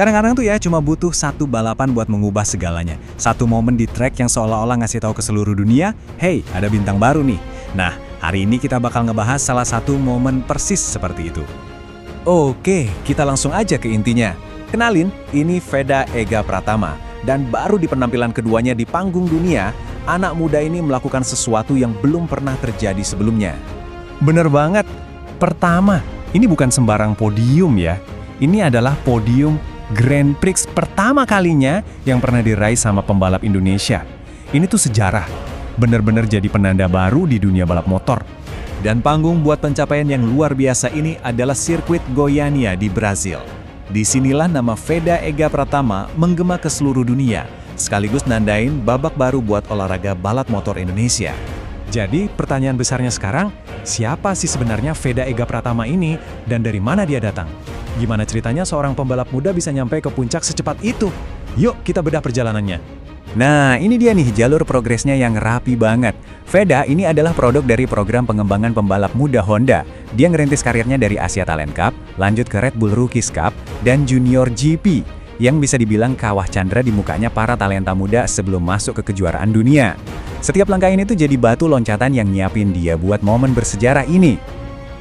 Kadang-kadang tuh ya cuma butuh satu balapan buat mengubah segalanya. Satu momen di track yang seolah-olah ngasih tahu ke seluruh dunia, hey, ada bintang baru nih. Nah, hari ini kita bakal ngebahas salah satu momen persis seperti itu. Oke, kita langsung aja ke intinya. Kenalin, ini Veda Ega Pratama. Dan baru di penampilan keduanya di panggung dunia, anak muda ini melakukan sesuatu yang belum pernah terjadi sebelumnya. Bener banget. Pertama, ini bukan sembarang podium ya. Ini adalah podium Grand Prix pertama kalinya yang pernah diraih sama pembalap Indonesia. Ini tuh sejarah. Bener-bener jadi penanda baru di dunia balap motor. Dan panggung buat pencapaian yang luar biasa ini adalah sirkuit Goiânia di Brazil. Disinilah nama Veda Ega Pratama menggema ke seluruh dunia, sekaligus nandain babak baru buat olahraga balap motor Indonesia. Jadi pertanyaan besarnya sekarang, siapa sih sebenarnya Veda Ega Pratama ini dan dari mana dia datang? Gimana ceritanya seorang pembalap muda bisa nyampe ke puncak secepat itu? Yuk kita bedah perjalanannya. Nah, ini dia nih jalur progresnya yang rapi banget. Veda ini adalah produk dari program pengembangan pembalap muda Honda. Dia ngerintis karirnya dari Asia Talent Cup, lanjut ke Red Bull Rookies Cup, dan Junior GP, yang bisa dibilang kawah candra di mukanya para talenta muda sebelum masuk ke kejuaraan dunia. Setiap langkah ini tuh jadi batu loncatan yang nyiapin dia buat momen bersejarah ini.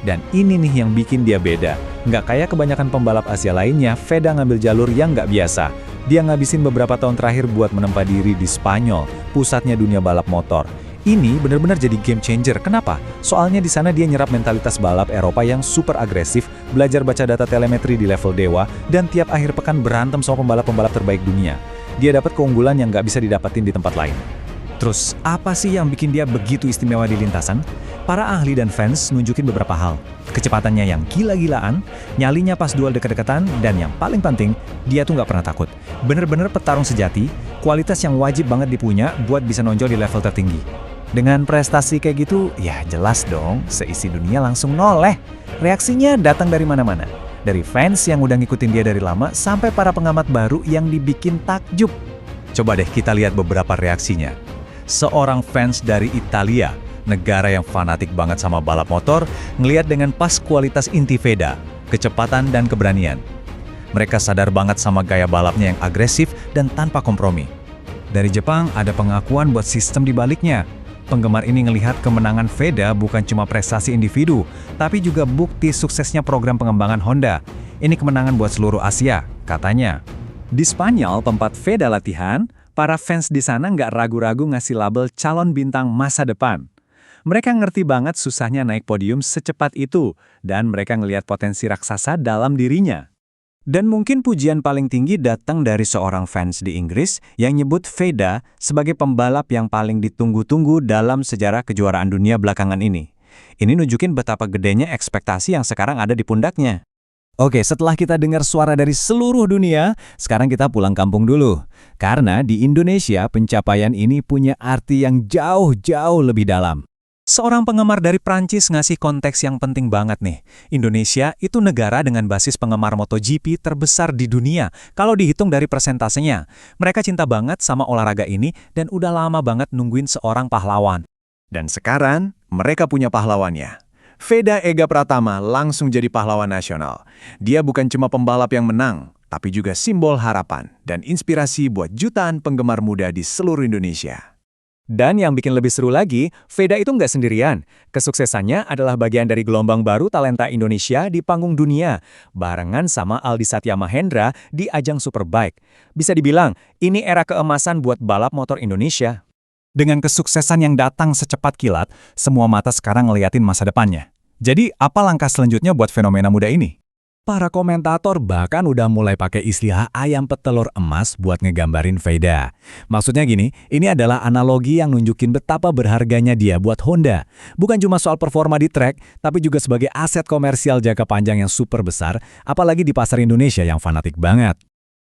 Dan ini nih yang bikin dia beda. Nggak kayak kebanyakan pembalap Asia lainnya, Veda ngambil jalur yang nggak biasa. Dia ngabisin beberapa tahun terakhir buat menempa diri di Spanyol, pusatnya dunia balap motor. Ini benar-benar jadi game changer. Kenapa? Soalnya di sana dia nyerap mentalitas balap Eropa yang super agresif, belajar baca data telemetri di level dewa, dan tiap akhir pekan berantem sama pembalap-pembalap terbaik dunia. Dia dapat keunggulan yang nggak bisa didapatin di tempat lain. Terus, apa sih yang bikin dia begitu istimewa di lintasan? Para ahli dan fans nunjukin beberapa hal. Kecepatannya yang gila-gilaan, nyalinya pas duel deket-deketan, dan yang paling penting, dia tuh nggak pernah takut. Bener-bener petarung sejati, kualitas yang wajib banget dipunya buat bisa nonjol di level tertinggi. Dengan prestasi kayak gitu, ya jelas dong, seisi dunia langsung noleh. Reaksinya datang dari mana-mana. Dari fans yang udah ngikutin dia dari lama, sampai para pengamat baru yang dibikin takjub. Coba deh kita lihat beberapa reaksinya. Seorang fans dari Italia, negara yang fanatik banget sama balap motor, ngelihat dengan pas kualitas inti Veda, kecepatan dan keberanian. Mereka sadar banget sama gaya balapnya yang agresif dan tanpa kompromi. Dari Jepang ada pengakuan buat sistem di baliknya. Penggemar ini ngelihat kemenangan Veda bukan cuma prestasi individu, tapi juga bukti suksesnya program pengembangan Honda. Ini kemenangan buat seluruh Asia, katanya. Di Spanyol, tempat Veda latihan, para fans di sana nggak ragu-ragu ngasih label calon bintang masa depan. Mereka ngerti banget susahnya naik podium secepat itu, dan mereka ngelihat potensi raksasa dalam dirinya. Dan mungkin pujian paling tinggi datang dari seorang fans di Inggris yang nyebut Veda sebagai pembalap yang paling ditunggu-tunggu dalam sejarah kejuaraan dunia belakangan ini. Ini nunjukin betapa gedenya ekspektasi yang sekarang ada di pundaknya. Oke, setelah kita dengar suara dari seluruh dunia, sekarang kita pulang kampung dulu. Karena di Indonesia, pencapaian ini punya arti yang jauh-jauh lebih dalam. Seorang penggemar dari Prancis ngasih konteks yang penting banget nih. Indonesia itu negara dengan basis penggemar MotoGP terbesar di dunia, kalau dihitung dari persentasenya. Mereka cinta banget sama olahraga ini dan udah lama banget nungguin seorang pahlawan. Dan sekarang, mereka punya pahlawannya. Veda Ega Pratama langsung jadi pahlawan nasional. Dia bukan cuma pembalap yang menang, tapi juga simbol harapan dan inspirasi buat jutaan penggemar muda di seluruh Indonesia. Dan yang bikin lebih seru lagi, Veda itu nggak sendirian. Kesuksesannya adalah bagian dari gelombang baru talenta Indonesia di panggung dunia, barengan sama Aldi Satya Mahendra di ajang Superbike. Bisa dibilang, ini era keemasan buat balap motor Indonesia. Dengan kesuksesan yang datang secepat kilat, semua mata sekarang ngeliatin masa depannya. Jadi, apa langkah selanjutnya buat fenomena muda ini? Para komentator bahkan udah mulai pakai istilah ayam petelur emas buat ngegambarin Veda. Maksudnya gini, ini adalah analogi yang nunjukin betapa berharganya dia buat Honda. Bukan cuma soal performa di track, tapi juga sebagai aset komersial jangka panjang yang super besar, apalagi di pasar Indonesia yang fanatik banget.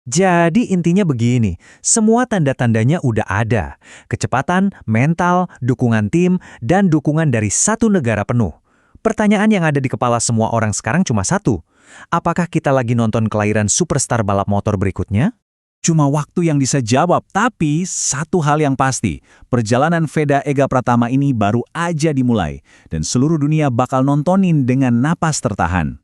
Jadi intinya begini, semua tanda-tandanya udah ada. Kecepatan, mental, dukungan tim, dan dukungan dari satu negara penuh. Pertanyaan yang ada di kepala semua orang sekarang cuma satu. Apakah kita lagi nonton kelahiran superstar balap motor berikutnya? Cuma waktu yang bisa jawab, tapi satu hal yang pasti, perjalanan Veda Ega Pratama ini baru aja dimulai, dan seluruh dunia bakal nontonin dengan napas tertahan.